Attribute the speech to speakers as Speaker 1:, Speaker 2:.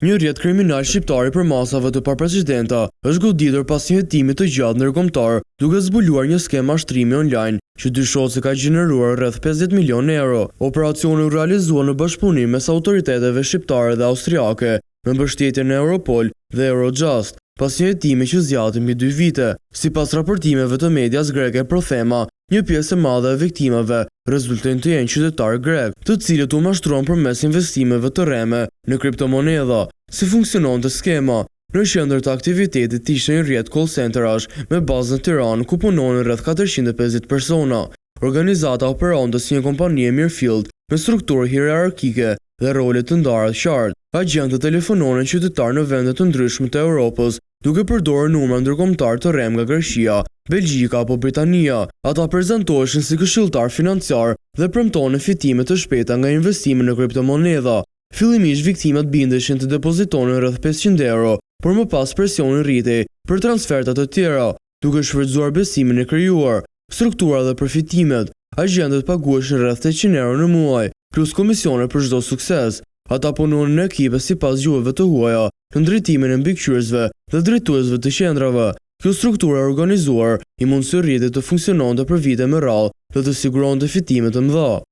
Speaker 1: Një rrjet kriminal shqiptar i përmasave të papresidenta është goditur pas një hetimi të gjatë ndërkombëtar, duke zbuluar një skem mashtrimi online që dyshohet se ka gjeneruar rreth 50 milionë euro. Operacioni u realizua në bashkëpunim mes autoriteteve shqiptare dhe austriake, me mbështetjen e Europol dhe Eurojust, pas një hetimi që zgjati mbi 2 vite. Sipas raportimeve të medias greke Prothema, një pjesë e madhe e viktimave rezultojnë të jenë qytetarë grek, të cilët u mashtruan përmes investimeve të rreme në kriptomonedha. Si funksiononte skema? Në qendër të aktivitetit ishte një rrjet call centerash me bazë në Tiranë, ku punonin rreth 450 persona. Organizata operonte si një kompani e mirëfillt me strukturë hierarkike dhe role të ndara të qartë. Agjentët telefononin qytetarë në vende të ndryshme të Europës, duke përdorur numra ndërkombëtar të rrem nga Greqia, Belgjika apo Britania. Ata prezantoheshin si këshilltar financiar dhe premtonin fitime të shpejta nga investime në kriptomonedha. Fillimisht viktimat bindeshin të depozitonin rreth 500 euro, por më pas presioni rritej për transferta të tjera, duke shfrytzuar besimin e krijuar. Struktura dhe përfitimet. Agjentët pagueshin rreth 800 euro në muaj, plus komisione për çdo sukses. Ata punonin në ekipe sipas gjuhëve të huaja, në drejtimin e mbikëqyrësve dhe drejtuesve të qendrave. Kjo strukturë e organizuar i mund së rritet të funksiononte për vite me radhë dhe të siguronte fitime të mëdha.